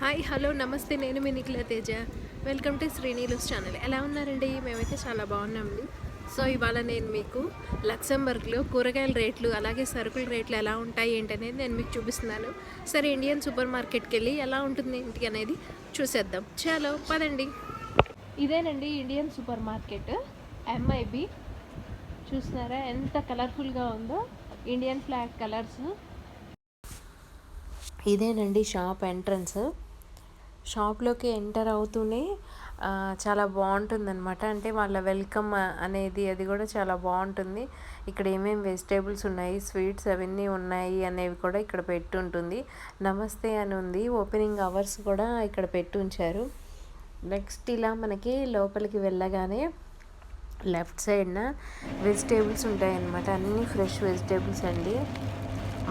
Hi hello నమస్తే నేను మీ Nikhila Teja. Welcome to Srinilu's channel. ఎలా ఉన్నారండి? మేమైతే చాలా బాగున్నామండి. సో ఇవాళ నేను మీకు లక్సెంబర్గ్లో కూరగాయల రేట్లు అలాగే సరుకుల రేట్లు ఎలా ఉంటాయి ఏంటనేది నేను మీకు చూపిస్తున్నాను. సరే ఇండియన్ సూపర్ మార్కెట్కి వెళ్ళి ఎలా ఉంటుంది ఏంటి అనేది చూసేద్దాం. చలో పదండి. ఇదేనండి ఇండియన్ సూపర్ మార్కెట్ ఎంఐబి. చూస్తున్నారా ఎంత కలర్ఫుల్గా ఉందో, ఇండియన్ ఫ్లాగ్ కలర్స్. ఇదేనండి షాప్ ఎంట్రన్స్. షాప్లోకి ఎంటర్ అవుతూనే చాలా బాగుంటుందన్నమాట. అంటే వాళ్ళ వెల్కమ్ అనేది అది కూడా చాలా బాగుంటుంది. ఇక్కడ ఏమేమి వెజిటేబుల్స్ ఉన్నాయి, స్వీట్స్ అవన్నీ ఉన్నాయి అనేవి కూడా ఇక్కడ పెట్టుంటుంది. నమస్తే అని ఉంది. ఓపెనింగ్ అవర్స్ కూడా ఇక్కడ పెట్టి ఉంచారు. నెక్స్ట్ ఇలా మనకి లోపలికి వెళ్ళగానే లెఫ్ట్ సైడ్న వెజిటేబుల్స్ ఉంటాయన్నమాట. అన్నీ ఫ్రెష్ వెజిటేబుల్స్ అండి.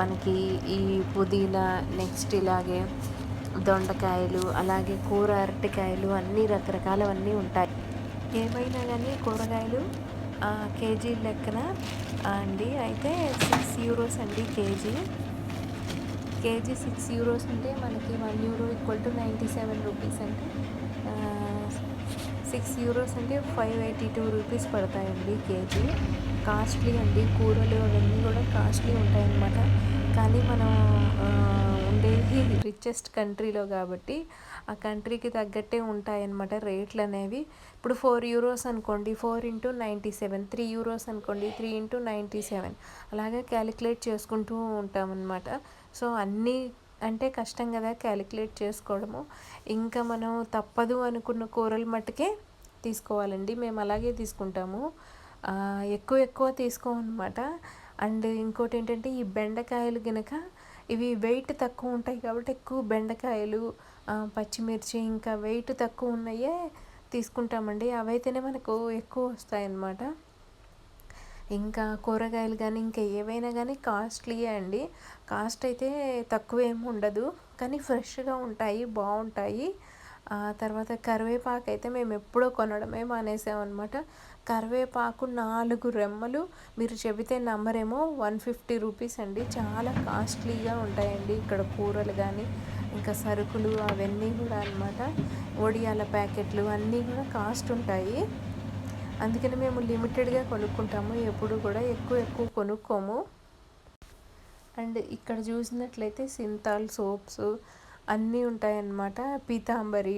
మనకి ఈ పుదీనా, నెక్స్ట్ ఇలాగే దొండకాయలు, అలాగే కూర అరటికాయలు, అన్నీ రకరకాలవన్నీ ఉంటాయి. ఏమైనా కానీ కూరగాయలు కేజీ లెక్కన అండి. అయితే €6 అండి కేజీ. కేజీ €6 అంటే మనకి €1 = 97 రూపీస్. అంటే €6 అంటే ₹582 పడతాయండి కేజీ. కాస్ట్లీ అండి. కూరలు అవన్నీ కూడా కాస్ట్లీ ఉంటాయన్నమాట. కానీ మనం ఉండేది రిచెస్ట్ కంట్రీలో కాబట్టి ఆ కంట్రీకి తగ్గట్టే ఉంటాయన్నమాట రేట్లు అనేవి. ఇప్పుడు €4 అనుకోండి, 4 × 97, €3 అనుకోండి, 3 × 97 అలాగే క్యాలిక్యులేట్ చేసుకుంటూ ఉంటామన్నమాట. సో అన్నీ అంటే కష్టం కదా క్యాలిక్యులేట్ చేసుకోవడము. ఇంకా మనం తప్పదు అనుకున్న కూరలు మట్టుకే తీసుకోవాలండి. మేము అలాగే తీసుకుంటాము. ఎక్కువ తీసుకోమన్నమాట. అండ్ ఇంకోటి ఏంటంటే ఈ బెండకాయలు గనక ఇవి వెయిట్ తక్కువ ఉంటాయి కాబట్టి ఎక్కువ బెండకాయలు, పచ్చిమిర్చి ఇంకా వెయిట్ తక్కువ ఉన్నాయే తీసుకుంటామండి. అవైతేనే మనకు ఎక్కువ వస్తాయన్నమాట. ఇంకా కూరగాయలు కానీ ఇంకా ఏవైనా కానీ కాస్ట్లీయే అండి. కాస్ట్ అయితే తక్కువ ఏమి ఉండదు, కానీ ఫ్రెష్గా ఉంటాయి, బాగుంటాయి. తర్వాత కరివేపాకు అయితే మేము ఎప్పుడో కొనడమే మానేసామన్నమాట. కరివేపాకు 4 రెమ్మలు మీరు చెబితే నమ్మరేమో ₹150 అండి. చాలా కాస్ట్లీగా ఉంటాయండి ఇక్కడ కూరలు కానీ ఇంకా సరుకులు అవన్నీ కూడా అన్నమాట. వడియాల ప్యాకెట్లు అన్నీ కూడా కాస్ట్ ఉంటాయి. అందుకని మేము లిమిటెడ్గా కొనుక్కుంటాము. ఎప్పుడు కూడా ఎక్కువ కొనుక్కోము. అండ్ ఇక్కడ చూసినట్లయితే సింతాల్ సోప్స్ అన్నీ ఉంటాయన్నమాట. పీతాంబరి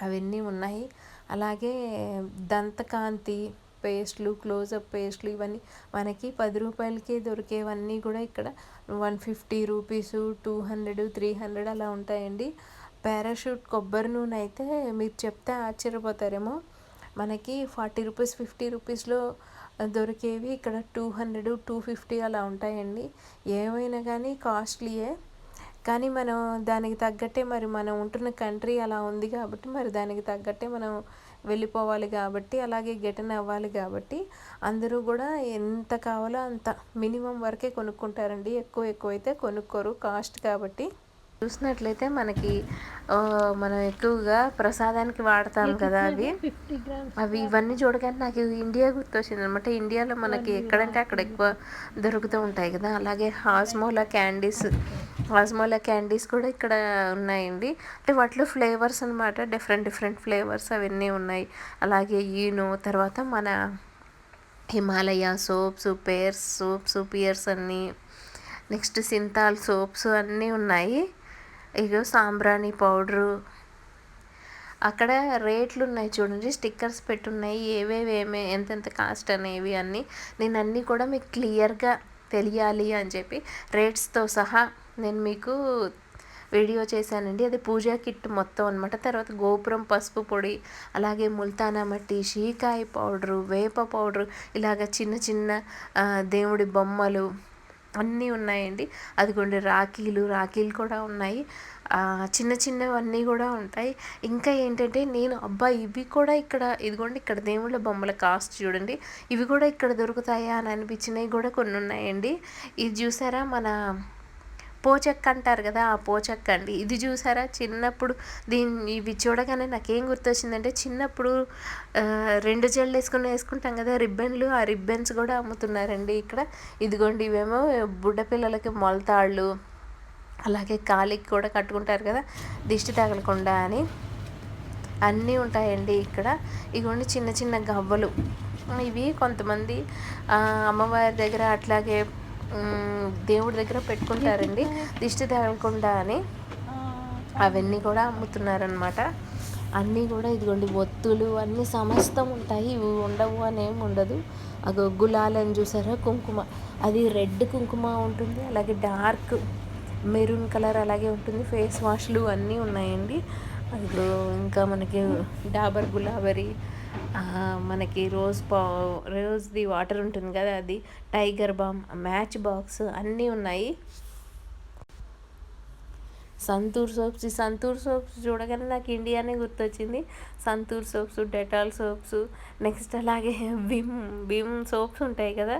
అవన్నీ ఉన్నాయి. అలాగే దంతకాంతి పేస్ట్లు, క్లోజప్ పేస్ట్లు ఇవన్నీ మనకి ₹10కే దొరికేవన్నీ కూడా ఇక్కడ ₹150, 200, 300 అలా ఉంటాయండి. పారాషూట్ కొబ్బరి నూనె అయితే మీరు చెప్తే ఆశ్చర్యపోతారేమో. మనకి ₹40, ₹50లో దొరికేవి ఇక్కడ 200, 250 అలా ఉంటాయండి. ఏమైనా కానీ కాస్ట్లీయే. కానీ మనం దానికి తగ్గట్టే మరి మనం ఉంటున్న కంట్రీ అలా ఉంది కాబట్టి మరి దానికి తగ్గట్టే మనం వెళ్ళిపోవాలి కాబట్టి అలాగే గెటన్ అవ్వాలి కాబట్టి అందరూ కూడా ఎంత కావాలో అంత మినిమం వరకే కొనుక్కుంటారండి. ఎక్కువైతే కొనుక్కోరు కాస్ట్ కాబట్టి. చూసినట్లయితే మనకి మనం ఎక్కువగా ప్రసాదానికి వాడతాం కదా అవి ఇవన్నీ చూడగానే నాకు ఇండియా గుర్తొచ్చింది అనమాట. ఇండియాలో మనకి ఎక్కడంటే అక్కడ ఎక్కువ దొరుకుతూ ఉంటాయి కదా. అలాగే హాజ్మోలా క్యాండీస్ కూడా ఇక్కడ ఉన్నాయండి. అంటే వాటిలో ఫ్లేవర్స్ అనమాట, డిఫరెంట్ ఫ్లేవర్స్ అవన్నీ ఉన్నాయి. అలాగే ఈనో, తర్వాత మన హిమాలయ పియర్స్ అన్నీ, నెక్స్ట్ సింతాల్ సోప్స్ అన్నీ ఉన్నాయి. ఇగో సాంబ్రాణి పౌడరు. అక్కడ రేట్లు ఉన్నాయి చూడండి, స్టిక్కర్స్ పెట్టున్నాయి ఎంతెంత కాస్ట్ అనేవి అన్నీ. నేను అన్నీ కూడా మీకు క్లియర్గా తెలియాలి అని చెప్పి రేట్స్తో సహా నేను మీకు వీడియో చేశానండి. అది పూజా కిట్ మొత్తం అనమాట. తర్వాత గోపురం పసుపు పొడి, అలాగే ముల్తానా మట్టి, షీకాయ పౌడరు, వేప పౌడరు, ఇలాగ చిన్న దేవుడి బొమ్మలు అన్నీ ఉన్నాయండి. అదిగోండి రాఖీలు కూడా ఉన్నాయి. చిన్నవన్నీ కూడా ఉంటాయి. ఇంకా ఏంటంటే నేను ఇవి కూడా ఇదిగోండి ఇక్కడ దేవుళ్ళ బొమ్మల కాస్ట్ చూడండి, ఇవి కూడా ఇక్కడ దొరుకుతాయా అని అనిపించినవి కూడా కొన్ని ఉన్నాయండి. ఇది చూసారా మన పోచక్క అంటారు కదా, ఆ పోచక్క అండి. ఇది చూసారా చిన్నప్పుడు ఇవి చూడగానే నాకేం గుర్తొచ్చిందంటే చిన్నప్పుడు 2 జడలు వేసుకుంటాం కదా రిబ్బన్లు, ఆ రిబ్బన్స్ కూడా అమ్ముతున్నారండి ఇక్కడ. ఇదిగోండి ఇవేమో బుడ్డ పిల్లలకి మొలతాళ్ళు, అలాగే కాలికి కూడా కట్టుకుంటారు కదా దిష్టి తగలకుండా అని, అన్నీ ఉంటాయండి ఇక్కడ. ఇగోండి చిన్న చిన్న గవ్వలు, ఇవి కొంతమంది అమ్మవారి దగ్గర అట్లాగే దేవుడి దగ్గర పెట్టుకుంటారండి దిష్టి తగలకుండా అని. అవన్నీ కూడా అమ్ముతున్నారనమాట. అన్నీ కూడా ఇదిగోండి ఒత్తులు అన్నీ సమస్తం ఉంటాయి, ఇవి ఉండవు అని ఏమి ఉండదు. అగో గులాలని చూసారా, కుంకుమ, అది రెడ్ కుంకుమ ఉంటుంది, అలాగే డార్క్ మెరూన్ కలర్ అలాగే ఉంటుంది. ఫేస్ వాష్లు అన్నీ ఉన్నాయండి. ఇప్పుడు ఇంకా మనకి డాబర్ గులాబరీ, మనకి రోజ్ది వాటర్ ఉంటుంది కదా అది, టైగర్ బామ్, మ్యాచ్ బాక్స్ అన్నీ ఉన్నాయి. సంతూర్ సోప్స్, ఈ సంతూర్ సోప్స్ చూడగానే నాకు ఇండియానే గుర్తొచ్చింది. Santoor soaps, Dettol soaps, next అలాగే విమ్ సోప్స్ ఉంటాయి కదా,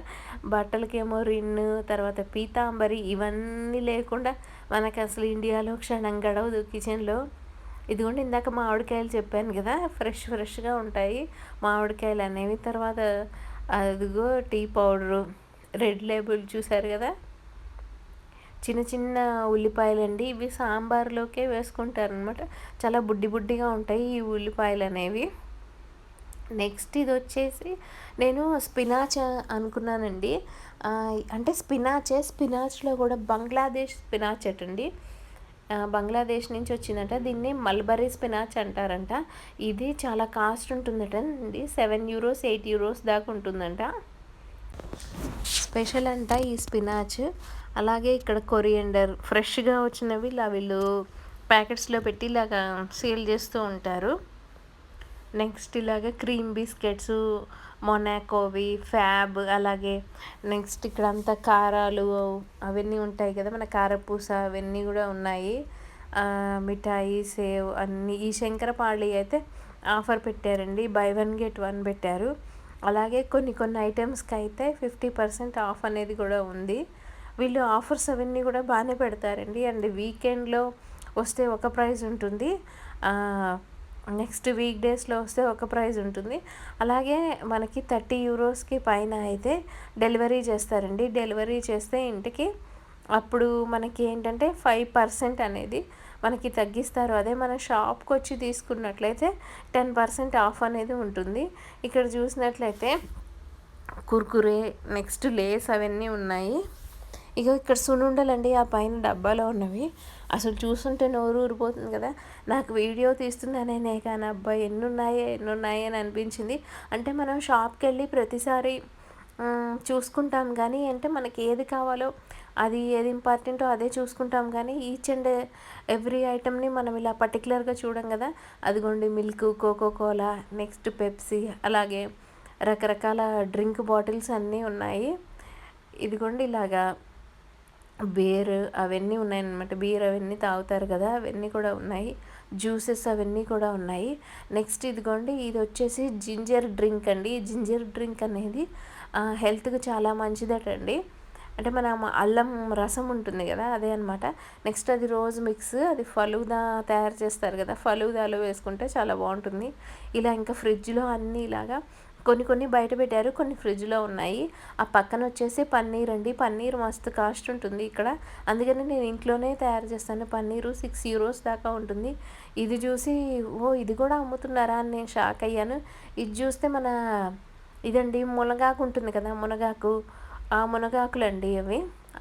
బట్టలకేమో రిన్, తర్వాత పీతాంబరి, ఇవన్నీ లేకుండా మనకు అసలు ఇండియాలో క్షణం గడవదు కిచెన్లో. ఇదిగోండి ఇందాక మామిడికాయలు చెప్పాను కదా, ఫ్రెష్గా ఉంటాయి మామిడికాయలు అనేవి. తర్వాత అదిగో టీ పౌడరు, రెడ్ లేబుల్ చూసారు కదా, చిన్న చిన్న ఉల్లిపాయలండి, ఇవి సాంబార్లోకే వేసుకుంటారనమాట. చాలా బుడ్డిగా ఉంటాయి ఈ ఉల్లిపాయలు అనేవి. నెక్స్ట్ ఇది వచ్చేసి నేను స్పినాచ్ అనుకున్నానండి, అంటే స్పినాచ్లో కూడా బంగ్లాదేశ్ స్పినాచ్ అటండి, బంగ్లాదేశ్ నుంచి వచ్చిందట. దీన్ని మల్బరీ స్పినాచ్ అంటారంట. ఇది చాలా కాస్ట్ ఉంటుందట అండి, €7 €8 దాకా ఉంటుందంట. స్పెషల్ అంట ఈ స్పినాచ్. అలాగే ఇక్కడ కొరియండర్ ఫ్రెష్గా వచ్చినవి ఇలా వీళ్ళు ప్యాకెట్స్లో పెట్టి ఇలాగా సేల్ చేస్తూ ఉంటారు. నెక్స్ట్ ఇలాగ క్రీమ్ బిస్కెట్స్, మొనాకోవి, ఫ్యాబ్, అలాగే నెక్స్ట్ ఇక్కడ అంతా కారాలు అవన్నీ ఉంటాయి కదా, మన కారపూస అవన్నీ కూడా ఉన్నాయి. మిఠాయి, సేవ్ అన్నీ. ఈ శంకరపాళి అయితే ఆఫర్ పెట్టారండి, బై 1 get 1 పెట్టారు. అలాగే కొన్ని ఐటమ్స్కి అయితే 50% ఆఫ్ అనేది కూడా ఉంది. వీళ్ళు ఆఫర్స్ అవన్నీ కూడా బాగానే పెడతారండి. అండ్ వీకెండ్లో వస్తే ఒక ప్రైస్ ఉంటుంది, నెక్స్ట్ వీక్ డేస్లో వస్తే ఒక ప్రైస్ ఉంటుంది. అలాగే మనకి €30కి పైన అయితే డెలివరీ చేస్తారండి. డెలివరీ చేస్తే ఇంటికి అప్పుడు మనకి ఏంటంటే 5% అనేది మనకి తగ్గిస్తారు. అదే మన షాప్కి వచ్చి తీసుకున్నట్లయితే 10% ఆఫ్ అనేది ఉంటుంది. ఇక్కడ చూసినట్లయితే కుర్కురే, నెక్స్ట్ లేస్ అవన్నీ ఉన్నాయి. ఇక ఇక్కడ సున్నుండలండి, ఆ పైన డబ్బాలో ఉన్నవి అసలు చూస్తుంటే నోరు ఊరిపోతుంది కదా. నాకు వీడియో తీస్తున్నానే కానీ అబ్బాయి ఎన్ని ఉన్నాయి అని అనిపించింది. అంటే మనం షాప్కి వెళ్ళి ప్రతిసారి చూసుకుంటాం కానీ, అంటే మనకి ఏది కావాలో అది ఏది ఇంపార్టెంటో అదే చూసుకుంటాం కానీ ఈచ్ అండ్ ఎవ్రీ ఐటమ్ని మనం ఇలా పర్టికులర్గా చూడం కదా. అదిగోండి మిల్క్, కోకోకోలా, నెక్స్ట్ పెప్సీ, అలాగే రకరకాల డ్రింక్ బాటిల్స్ అన్నీ ఉన్నాయి. ఇదిగోండి ఇలాగా బీర్ అవన్నీ ఉన్నాయన్నమాట. బీర్ అవన్నీ తాగుతారు కదా, అవన్నీ కూడా ఉన్నాయి. జ్యూసెస్ అవన్నీ కూడా ఉన్నాయి. నెక్స్ట్ ఇదిగోండి ఇది వచ్చేసి జింజర్ డ్రింక్ అండి. జింజర్ డ్రింక్ అనేది హెల్త్కి చాలా మంచిదటండి. అంటే మన అల్లం రసం ఉంటుంది కదా అదే అనమాట. నెక్స్ట్ అది రోజ్ మిక్స్, అది ఫలూదా తయారు చేస్తారు కదా, ఫలూదాలో వేసుకుంటే చాలా బాగుంటుంది. ఇలా ఇంకా ఫ్రిడ్జ్లో అన్నీ ఇలాగా కొన్ని బయట పెట్టారు, కొన్ని ఫ్రిడ్జ్లో ఉన్నాయి. ఆ పక్కన వచ్చేసి పన్నీర్ అండి. పన్నీర్ మస్తు కాస్ట్ ఉంటుంది ఇక్కడ, అందుకని నేను ఇంట్లోనే తయారు చేస్తాను. పన్నీరు €6 దాకా ఉంటుంది. ఇది చూసి ఇది కూడా అమ్ముతున్నారా అని నేను షాక్ అయ్యాను. ఇది చూస్తే మన ఇదండి మునగాకు ఉంటుంది కదా, మునగాకు, ఆ మునగాకులండి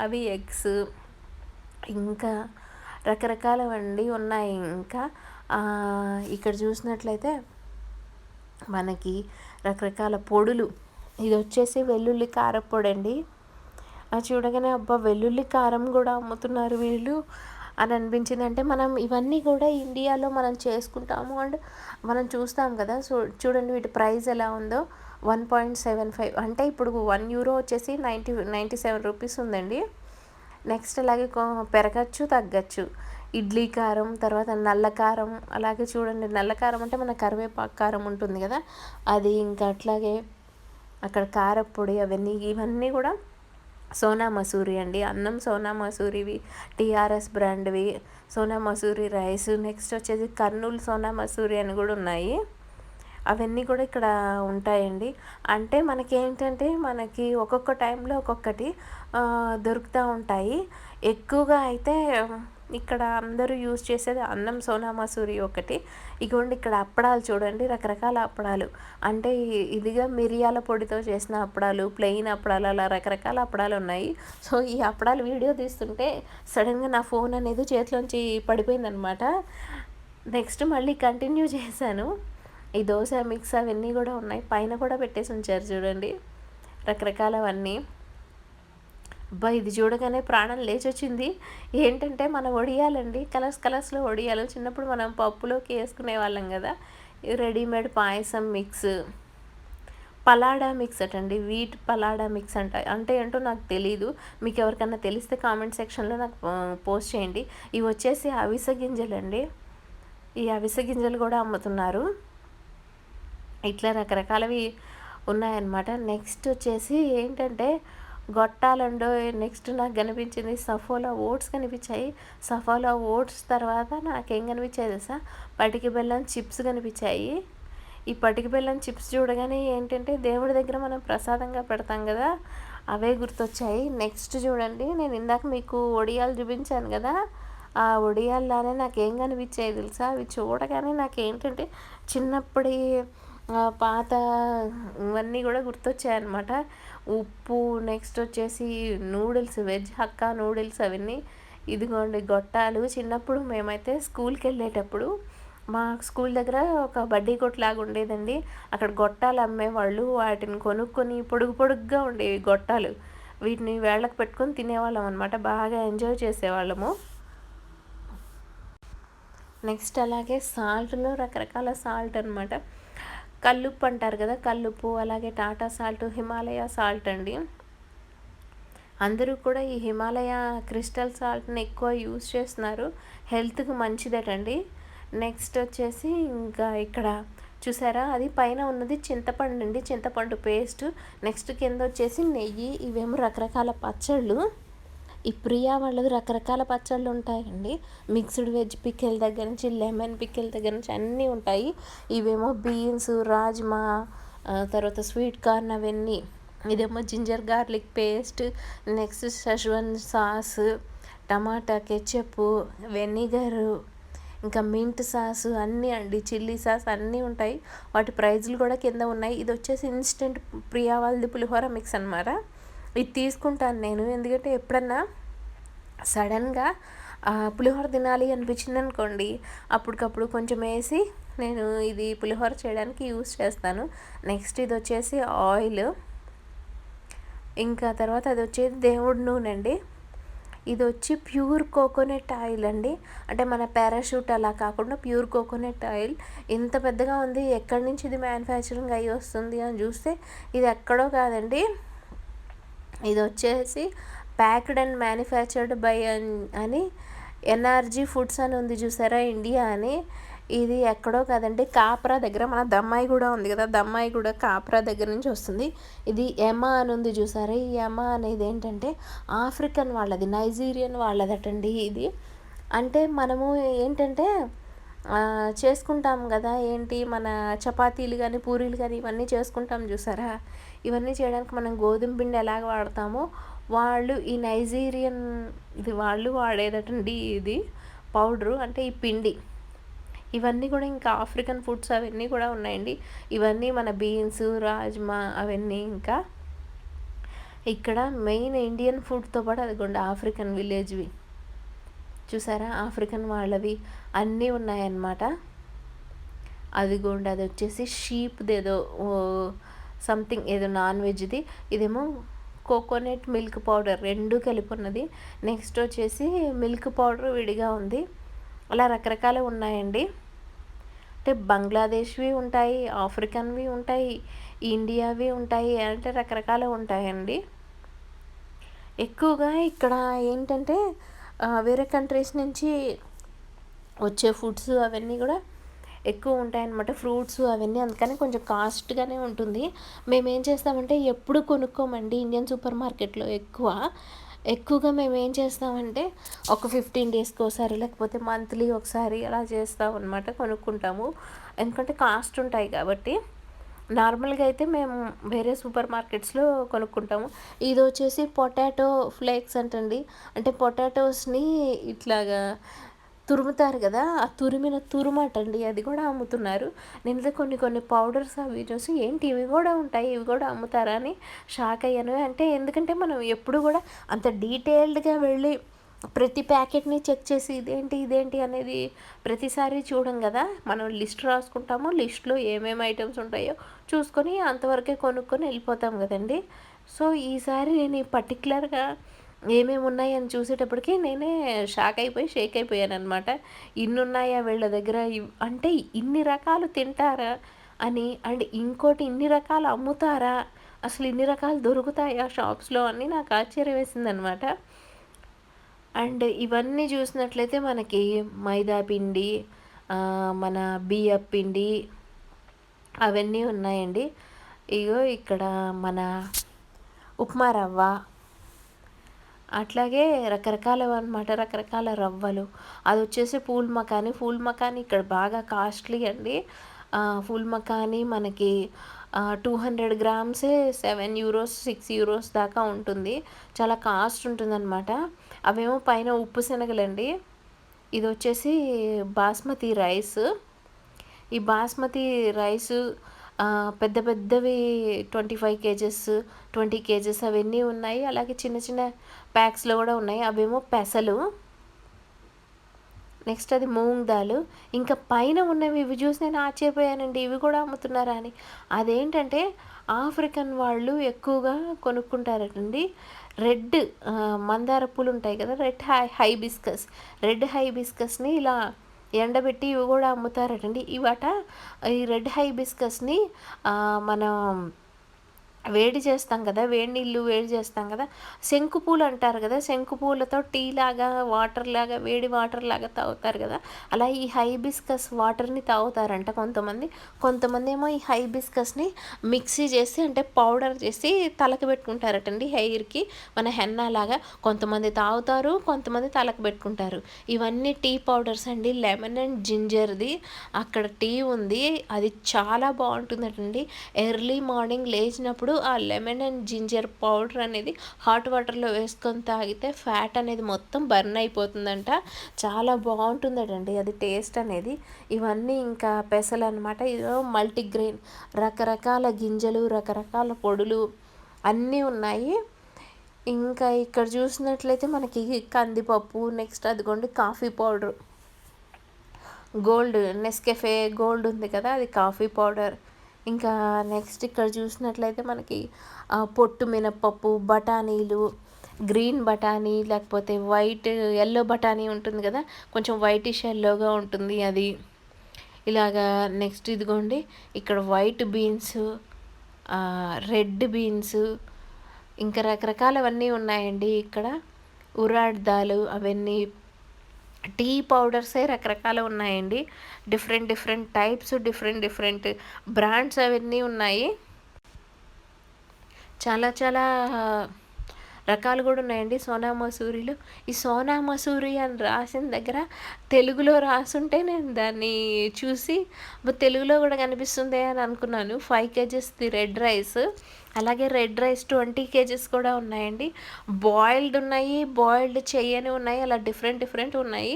అవి ఎగ్స్, ఇంకా రకరకాలవండి ఉన్నాయి. ఇంకా ఇక్కడ చూసినట్లయితే మనకి రకరకాల పొడులు, ఇది వచ్చేసి వెల్లుల్లి కారపొడి అండి. అది చూడగానే అబ్బా వెల్లుల్లి కారం కూడా అమ్ముతున్నారు వీళ్ళు అని అనిపించింది. అంటే మనం ఇవన్నీ కూడా ఇండియాలో మనం చేసుకుంటాము అండ్ మనం చూస్తాం కదా. చూడండి వీటి ప్రైస్ ఎలా ఉందో, 1.75, అంటే ఇప్పుడు €1 వచ్చేసి 97 రూపీస్ ఉందండి. నెక్స్ట్ అలాగే పెరగచ్చు తగ్గచ్చు. ఇడ్లీ కారం, తర్వాత నల్ల కారం, అలాగే చూడండి నల్ల కారం అంటే మన కరివేపాకు కారం ఉంటుంది కదా అది, ఇంకా అట్లాగే అక్కడ కారపొడి ఇవన్నీ కూడా సోనా మసూరి అండి. అన్నం సోనా మసూరివి, TRS బ్రాండ్వి సోనా మసూరి రైస్. నెక్స్ట్ వచ్చేసి కర్నూలు సోనా మసూరి అని కూడా ఉన్నాయి. అవన్నీ కూడా ఇక్కడ ఉంటాయండి. అంటే మనకి ఒక్కొక్క టైంలో ఒక్కొక్కటి దొరుకుతూ ఉంటాయి. ఎక్కువగా అయితే ఇక్కడ అందరూ యూజ్ చేసేది అన్నం సోనా మసూరి ఒకటి. ఇగోండి ఇక్కడ అప్పడాలు చూడండి, రకరకాల అప్పడాలు. అంటే ఇదిగా మిరియాల పొడితో చేసిన అప్పడాలు, ప్లెయిన్ అప్పడాలు, అలా రకరకాల అప్పడాలు ఉన్నాయి. సో ఈ అప్పడాలు వీడియో తీస్తుంటే సడన్గా నా ఫోన్ అనేది చేతిలోంచి పడిపోయిందనమాట. నెక్స్ట్ మళ్ళీ కంటిన్యూ చేశాను. ఈ దోశ మిక్స్ అవన్నీ కూడా ఉన్నాయి, పైన కూడా పెట్టేసి ఉంచారు చూడండి రకరకాలవన్నీ. అబ్బా ఇది చూడగానే ప్రాణం లేచొచ్చింది. ఏంటంటే మన వడియాలండి, కలర్స్లో వడియాలు. చిన్నప్పుడు మనం పప్పులోకి వేసుకునే వాళ్ళం కదా. రెడీమేడ్ పాయసం మిక్స్, పలాడా మిక్స్ అటండి, వీట్ పలాడా మిక్స్ అంటే ఏంటో నాకు తెలీదు. మీకు ఎవరికన్నా తెలిస్తే కామెంట్ సెక్షన్లో నాకు పోస్ట్ చేయండి. ఇవి వచ్చేసి అవిసె గింజలండి. ఈ అవిసె గింజలు కూడా అమ్ముతున్నారు. ఇట్లా రకరకాలవి ఉన్నాయన్నమాట. నెక్స్ట్ వచ్చేసి ఏంటంటే గొట్టాలండో. నెక్స్ట్ నాకు కనిపించింది సఫోలా ఓట్స్ కనిపించాయి. సఫోలా ఓట్స్ తర్వాత నాకేం కనిపించాయి తెలుసా, పటికి బెల్లం చిప్స్ కనిపించాయి. ఈ పటికి బెల్లం చిప్స్ చూడగానే ఏంటంటే దేవుడి దగ్గర మనం ప్రసాదంగా పెడతాం కదా, అవే గుర్తొచ్చాయి. నెక్స్ట్ చూడండి, నేను ఇందాక మీకు వడియాలు చూపించాను కదా, ఆ వడియాల్లానే నాకేం కనిపించాయి తెలుసా, అవి చూడగానే నాకేంటంటే చిన్నప్పటి పాత ఇవన్నీ కూడా గుర్తొచ్చాయన్నమాట. ఉప్పు, నెక్స్ట్ వచ్చేసి నూడిల్స్, వెజ్ హక్కా నూడిల్స్ అవన్నీ. ఇదిగోండి గొట్టాలు. చిన్నప్పుడు మేమైతే స్కూల్కి వెళ్ళేటప్పుడు మా స్కూల్ దగ్గర ఒక బడ్డీ కొట్టులాగా ఉండేదండి. అక్కడ గొట్టాలు అమ్మేవాళ్ళు. వాటిని కొనుక్కొని పొడుగ్గా ఉండేవి గొట్టాలు. వీటిని వేళ్ళకి పెట్టుకొని తినేవాళ్ళం అనమాట. బాగా ఎంజాయ్ చేసేవాళ్ళము. నెక్స్ట్ అలాగే సాల్ట్లో రకరకాల సాల్ట్ అనమాట. కల్లుప్పు అంటారు కదా, కల్లుప్పు, అలాగే టాటా సాల్ట్, హిమాలయ సాల్ట్ అండి. అందరూ కూడా ఈ హిమాలయ క్రిస్టల్ సాల్ట్ని ఎక్కువ యూజ్ చేస్తున్నారు, హెల్త్కి మంచిదటండి. నెక్స్ట్ వచ్చేసి ఇంకా ఇక్కడ చూసారా, అది పైన ఉన్నది చింతపండు అండి, చింతపండు పేస్ట్. నెక్స్ట్ కింద వచ్చేసి నెయ్యి. ఇవేమో రకరకాల పచ్చళ్ళు. ఈ ప్రియా వాళ్ళది రకరకాల పచ్చళ్ళు ఉంటాయండి. మిక్స్డ్ వెజ్ పికిల్ దగ్గర నుంచి లెమన్ పికిల్ దగ్గర నుంచి అన్నీ ఉంటాయి. ఇవేమో బీన్స్, రాజ్మా, తర్వాత స్వీట్ కార్న్ అవన్నీ. ఇదేమో ginger garlic paste, next Schezwan sauce, tomato ketchup, vinegar, ఇంకా మింట్ సాస్ అన్నీ అండి, చిల్లీ సాస్ అన్నీ ఉంటాయి. వాటి ప్రైజ్లు కూడా కింద ఉన్నాయి. ఇది వచ్చేసి ఇన్స్టెంట్ ప్రియా వాళ్ళది పులిహోర మిక్స్ అనమాట. ఇది తీసుకుంటాను నేను, ఎందుకంటే ఎప్పుడన్నా సడన్గా పులిహోర తినాలి అనిపించింది అనుకోండి, అప్పటికప్పుడు కొంచెం వేసి నేను ఇది పులిహోర చేయడానికి యూస్ చేస్తాను. నెక్స్ట్ ఇది వచ్చేసి ఆయిల్. ఇంకా తర్వాత అది వచ్చేసి దేవుడి నూనె అండి. ఇది వచ్చి ప్యూర్ కోకోనట్ ఆయిల్ అండి. అంటే మన పారాషూట్ అలా కాకుండా ప్యూర్ కోకోనట్ ఆయిల్. ఇంత పెద్దగా ఉంది, ఎక్కడి నుంచి ఇది మ్యానుఫ్యాక్చరింగ్ అయ్యి వస్తుంది అని చూస్తే ఇది ఎక్కడో కాదండి, ఇది వచ్చేసి ప్యాక్డ్ అండ్ మ్యానుఫ్యాక్చర్డ్ బై అని ఎన్ఆర్జీ ఫుడ్స్ అని ఉంది చూసారా, ఇండియా అని. ఇది ఎక్కడో కాదండి, కాప్రా దగ్గర. మన దమ్మాయి కూడా ఉంది కదా, దమ్మాయి కూడా కాప్రా దగ్గర నుంచి వస్తుంది. ఇది ఎమా అని ఉంది చూసారా, ఈ ఎమా అనేది ఏంటంటే ఆఫ్రికన్ వాళ్ళది, నైజీరియన్ వాళ్ళదటండి ఇది. అంటే మనము ఏంటంటే చేసుకుంటాం కదా, ఏంటి మన చపాతీలు కానీ పూరీలు కానీ ఇవన్నీ చేసుకుంటాం చూసారా, ఇవన్నీ చేయడానికి మనం గోధుమ పిండి ఎలాగ వాడతామో వాళ్ళు ఈ నైజీరియన్ ఇది వాళ్ళు వాడేదటండి ఇది పౌడరు, అంటే ఈ పిండి. ఇవన్నీ కూడా ఇంకా ఆఫ్రికన్ ఫుడ్స్ అవన్నీ కూడా ఉన్నాయండి. ఇవన్నీ మన బీన్స్, రాజ్మా అవన్నీ. ఇంకా ఇక్కడ మెయిన్ ఇండియన్ ఫుడ్తో పాటు అదిగోండి ఆఫ్రికన్ విలేజ్వి చూసారా, ఆఫ్రికన్ వాళ్ళవి అన్నీ ఉన్నాయన్నమాట. అదిగోండి అది వచ్చేసి షీప్దేదో సంథింగ్ ఏదో నాన్ వెజ్ది. ఇదేమో కోకోనట్ మిల్క్ పౌడర్, రెండు కలిపి ఉన్నది. నెక్స్ట్ వచ్చేసి మిల్క్ పౌడర్ విడిగా ఉంది. అలా రకరకాలు ఉన్నాయండి. అంటే బంగ్లాదేశ్వి ఉంటాయి, ఆఫ్రికన్వి ఉంటాయి, ఇండియావి ఉంటాయి, అంటే రకరకాలు ఉంటాయండి. ఎక్కువగా ఇక్కడ ఏంటంటే వేరే కంట్రీస్ నుంచి వచ్చే ఫుడ్స్ అవన్నీ కూడా ఎక్కువ ఉంటాయన్నమాట, ఫ్రూట్స్ అవన్నీ. అందుకని కొంచెం కాస్ట్గానే ఉంటుంది. మేము ఏం చేస్తామంటే ఎప్పుడు కొనుక్కోమండి ఇండియన్ సూపర్ మార్కెట్లో. ఎక్కువగా మేము ఏం చేస్తామంటే ఒక 15 డేస్కి ఒకసారి లేకపోతే మంత్లీ ఒకసారి అలా చేస్తాం అనమాట, కొనుక్కుంటాము. ఎందుకంటే కాస్ట్ ఉంటాయి కాబట్టి. నార్మల్గా అయితే మేము వేరే సూపర్ మార్కెట్స్లో కొనుక్కుంటాము. ఇది వచ్చేసి పొటాటో ఫ్లేక్స్ అంటండి. అంటే పొటాటోస్ని ఇట్లాగా తురుముతారు కదా, ఆ తురిమిన తురుమటండి, అది కూడా అమ్ముతున్నారు. నేనైతే కొన్ని కొన్ని పౌడర్స్ అవి చూసి ఏంటి ఇవి కూడా ఉంటాయి, ఇవి కూడా అమ్ముతారా అని షాక్ అయ్యాను. అంటే ఎందుకంటే మనం ఎప్పుడు కూడా అంత డీటెయిల్డ్గా వెళ్ళి ప్రతి ప్యాకెట్ని చెక్ చేసి ఇదేంటి ఇదేంటి అనేది ప్రతిసారి చూడం కదా. మనం లిస్ట్ రాసుకుంటాము, లిస్ట్లో ఏమేమి ఐటమ్స్ ఉంటాయో చూసుకొని అంతవరకే కొనుక్కొని వెళ్ళిపోతాం కదండి. సో ఈసారి నేను ఈ పర్టికులర్గా ఏమేమి ఉన్నాయని చూసేటప్పటికి నేనే షాక్ అయిపోయి షేక్ అయిపోయాను అనమాట. ఇన్ని ఉన్నాయా వీళ్ళ దగ్గర, అంటే ఇన్ని రకాలు తింటారా అని, అండ్ ఇంకోటి ఇన్ని రకాలు అమ్ముతారా, అసలు ఇన్ని రకాలు దొరుకుతాయా షాప్స్లో అని నాకు ఆశ్చర్యం వేసిందనమాట. అండ్ ఇవన్నీ చూసినట్లయితే మనకి మైదా పిండి, మన బియ్యపు పిండి అవన్నీ ఉన్నాయండి. ఇగో ఇక్కడ మన ఉప్మా రవ్వ, అట్లాగే రకరకాలవి అనమాట, రకరకాల రవ్వలు. అది వచ్చేసి ఫూల్ మకానీ ఇక్కడ బాగా కాస్ట్లీ అండి. ఫూల్ మకానీ మనకి 200 గ్రామ్సే €7 €6 దాకా ఉంటుంది. చాలా కాస్ట్ ఉంటుందన్నమాట. అవేమో పైన ఉప్పు శనగలండి. ఇది వచ్చేసి బాస్మతి రైస్. ఈ బాస్మతి రైసు పెద్ద పెద్దవి 25 కేజెస్ 20 కేజెస్ అవన్నీ ఉన్నాయి. అలాగే చిన్న చిన్న ప్యాక్స్లో కూడా ఉన్నాయి. అవేమో పెసలు, నెక్స్ట్ అది మూంగ్ దాల్. ఇంకా పైన ఉన్నవి ఇవి చూసి నేను ఆశ్చర్యపోయానండి, ఇవి కూడా అమ్ముతున్నారా అని. అదేంటంటే ఆఫ్రికన్ వాళ్ళు ఎక్కువగా కొనుక్కుంటారటండి. రెడ్ మందార పూలు ఉంటాయి కదా, రెడ్ హైబిస్కస్ని ఇలా ఎండబెట్టి ఇవి కూడా అమ్ముతారటండి. ఈ రెడ్ హైబిస్కస్ని మనం వేడి చేస్తాం కదా, వేడి చేస్తాం కదా, శంకు పూలు అంటారు కదా, శంకు పూలతో టీ లాగా వాటర్ లాగా వేడి వాటర్ లాగా తాగుతారు కదా, అలా ఈ హైబిస్కస్ వాటర్ని తాగుతారంట కొంతమంది ఏమో ఈ హైబిస్కస్ని మిక్సీ చేసి అంటే పౌడర్ చేసి తలకు పెట్టుకుంటారటండి, హెయిర్కి మన హెన్నా లాగా. కొంతమంది తాగుతారు, కొంతమంది తలకు పెట్టుకుంటారు. ఇవన్నీ టీ పౌడర్స్ అండి. లెమన్ అండ్ జింజర్ది అక్కడ టీ ఉంది, అది చాలా బాగుంటుందటండి. ఎర్లీ మార్నింగ్ లేచినప్పుడు ఆ లెమన్ అండ్ జింజర్ పౌడర్ అనేది హాట్ వాటర్లో వేసుకొని తాగితే ఫ్యాట్ అనేది మొత్తం బర్న్ అయిపోతుందంట. చాలా బాగుంటుందటండి అది టేస్ట్ అనేది. ఇవన్నీ ఇంకా పెసలు అనమాట. ఇదో మల్టీగ్రెయిన్, రకరకాల గింజలు, రకరకాల పొడులు అన్నీ ఉన్నాయి. ఇంకా ఇక్కడ చూసినట్లయితే మనకి కందిపప్పు, నెక్స్ట్ అదిగోండి కాఫీ పౌడర్, నెస్కెఫే గోల్డ్ ఉంది కదా, అది కాఫీ పౌడర్. ఇంకా నెక్స్ట్ ఇక్కడ చూసినట్లయితే మనకి పొట్టు మినప్పప్పు, బఠానీలు, గ్రీన్ బఠానీ లేకపోతే ఎల్లో బఠానీ ఉంటుంది కదా, కొంచెం వైటిష్ ఎల్లోగా ఉంటుంది అది. ఇలాగా నెక్స్ట్ ఇదిగోండి ఇక్కడ వైట్ బీన్స్, రెడ్ బీన్స్, ఇంకా రకరకాలవన్నీ ఉన్నాయండి ఇక్కడ. ఉరాడ్ దాల్ అవన్నీ, టీ పౌడర్సే రకరకాలు ఉన్నాయండి. డిఫరెంట్ టైప్స్, డిఫరెంట్ బ్రాండ్స్ అవన్నీ ఉన్నాయి. చాలా చాలా రకాలు కూడా ఉన్నాయండి సోనా మసూరిలో. ఈ సోనా మసూరి అని రాసిన దగ్గర తెలుగులో రాసుంటే నేను దాన్ని చూసి తెలుగులో కూడా కనిపిస్తుంది అని అనుకున్నాను. 5 కేజెస్ది రెడ్ రైస్, అలాగే రెడ్ రైస్ 20 కేజెస్ కూడా ఉన్నాయండి. బాయిల్డ్ ఉన్నాయి, బాయిల్డ్ చెయ్యని ఉన్నాయి, అలా డిఫరెంట్ ఉన్నాయి.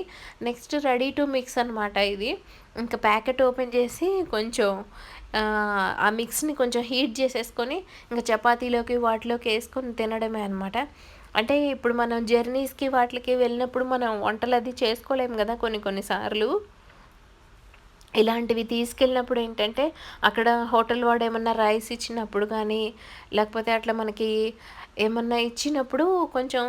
నెక్స్ట్ రెడీ టు మిక్స్ అనమాట ఇది. ఇంకా ప్యాకెట్ ఓపెన్ చేసి కొంచెం ఆ మిక్స్ని కొంచెం హీట్ చేసేసుకొని ఇంకా చపాతీలోకి వాటిలోకి వేసుకొని తినడమే అనమాట. అంటే ఇప్పుడు మనం జర్నీస్కి వాటికి వెళ్ళినప్పుడు మనం వంటలు అది చేసుకోలేము కదా కొన్నిసార్లు. ఇలాంటివి తీసుకెళ్ళినప్పుడు ఏంటంటే అక్కడ హోటల్ వాడు ఏమన్నా రైస్ ఇచ్చినప్పుడు కానీ లేకపోతే అట్లా మనకి ఏమన్నా ఇచ్చినప్పుడు కొంచెం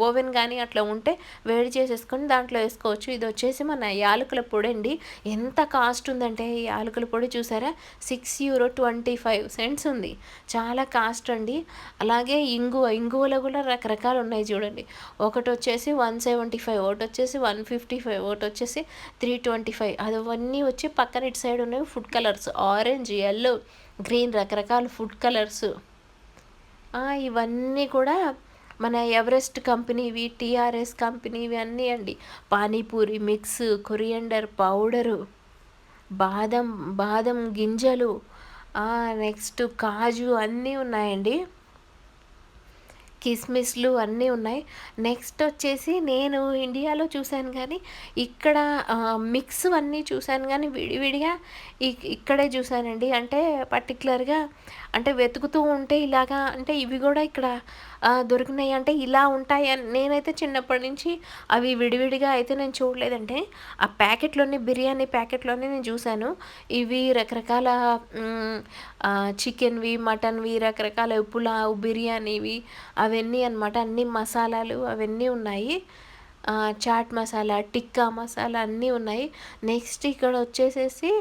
ఓవెన్ కానీ అట్లా ఉంటే వేడి చేసేసుకొని దాంట్లో వేసుకోవచ్చు. ఇది వచ్చేసి మన యాలకుల పొడి అండి. ఎంత కాస్ట్ ఉందంటే ఈ యాలకుల పొడి చూసారా, €6.25 ఉంది. చాలా కాస్ట్ అండి. అలాగే ఇంగువలో కూడా రకరకాలు ఉన్నాయి చూడండి. ఒకటి వచ్చేసి 175, ఒకటి వచ్చేసి 155, ఒకటి వచ్చేసి 325. అవన్నీ వచ్చి పక్కన ఇటు సైడ్ ఉన్నవి food colours, orange, yellow, green, రకరకాల ఫుడ్ కలర్స్. ఇవన్నీ కూడా మన ఎవరెస్ట్ కంపెనీవి, టీఆర్ఎస్ కంపెనీవి అన్నీ అండి. పానీపూరి మిక్స్, కొరియండర్ పౌడరు, బాదం గింజలు, నెక్స్ట్ కాజు అన్నీ ఉన్నాయండి. కిస్మిస్లు అన్నీ ఉన్నాయి. నెక్స్ట్ వచ్చేసి నేను ఇండియాలో చూశాను కానీ ఇక్కడ మిక్స్ అన్నీ చూశాను కానీ విడివిడిగా ఇక్కడే చూశానండి. అంటే పర్టిక్యులర్గా అంటే వెతుకుతూ ఉంటే ఇలాగా అంటే ఇవి కూడా ఇక్కడ దొరికినాయి అంటే ఇలా ఉంటాయి అని నేనైతే చిన్నప్పటి నుంచి అవి విడివిడిగా అయితే నేను చూడలేదంటే ఆ ప్యాకెట్లోనే బిర్యానీ ప్యాకెట్లోనే నేను చూశాను. ఇవి రకరకాల చికెన్వి మటన్వి రకరకాల పులావ్ బిర్యానీవి అవన్నీ అనమాట. అన్ని మసాలాలు అవన్నీ ఉన్నాయి. చాట్ మసాలా టిక్కా మసాలా అన్నీ ఉన్నాయి. నెక్స్ట్ ఇక్కడ వచ్చేసేసి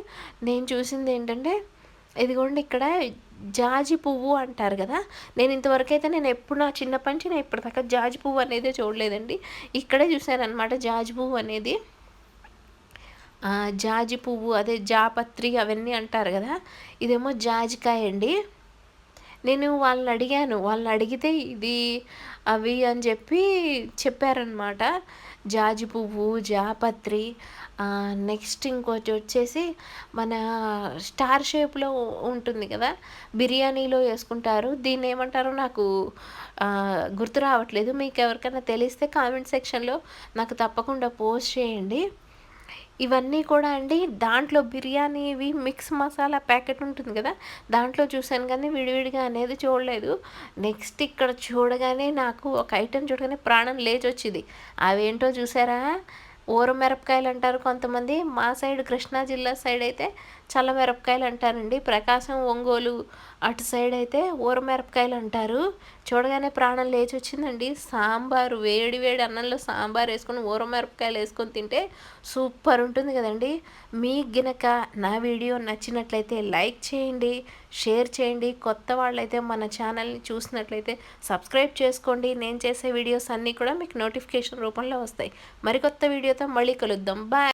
నేను చూసింది ఏంటంటే ఇదిగోండి ఇక్కడ జాజి పువ్వు అంటారు కదా. నేను ఇంతవరకు అయితే నేను ఎప్పుడు నా చిన్నప్పటి నుంచి నేను ఇప్పటిదాకా జాజి పువ్వు అనేది చూడలేదండి. ఇక్కడే చూశాను అనమాట జాజి పువ్వు అనేది. జాజి పువ్వు అదే జాపత్రి అవన్నీ అంటారు కదా. ఇదేమో జాజికాయ అండి. నేను వాళ్ళని అడిగాను. వాళ్ళని అడిగితే ఇది అవి అని చెప్పారనమాట. జాజి పువ్వు జాపత్రి. నెక్స్ట్ ఇంకోటి వచ్చేసి మన స్టార్ షేప్లో ఉంటుంది కదా బిర్యానీలో వేసుకుంటారు. దీన్ని ఏమంటారో నాకు గుర్తు రావట్లేదు. మీకు ఎవరికైనా తెలిస్తే కామెంట్ సెక్షన్లో నాకు తప్పకుండా పోస్ట్ చేయండి. ఇవన్నీ కూడా అండి దాంట్లో బిర్యానీవి మిక్స్ మసాలా ప్యాకెట్ ఉంటుంది కదా దాంట్లో చూశాను కానీ విడివిడిగా అనేది చూడలేదు. నెక్స్ట్ ఇక్కడ చూడగానే నాకు ఒక ఐటెం చూడగానే ప్రాణం లేచి వచ్చింది. అవేంటో చూసారా? ఊరమిరపకాయలు అంటారు కొంతమంది. మా సైడ్ కృష్ణా జిల్లా సైడ్ అయితే చల్లమిరపకాయలు అంటారండి. ప్రకాశం ఒంగోలు అటు సైడ్ అయితే ఊరమిరపకాయలు అంటారు. చూడగానే ప్రాణం లేచి వచ్చిందండి. సాంబారు వేడి వేడి అన్నంలో సాంబార్ వేసుకొని ఊరమిరపకాయలు వేసుకొని తింటే సూపర్ ఉంటుంది కదండి. మీకు గినక నా వీడియో నచ్చినట్లయితే లైక్ చేయండి, షేర్ చేయండి. కొత్త వాళ్ళైతే మన ఛానల్ని చూసినట్లయితే సబ్స్క్రైబ్ చేసుకోండి. నేను చేసే వీడియోస్ అన్నీ కూడా మీకు నోటిఫికేషన్ రూపంలో వస్తాయి. మరికొత్త వీడియోతో మళ్ళీ కలుద్దాం. బాయ్.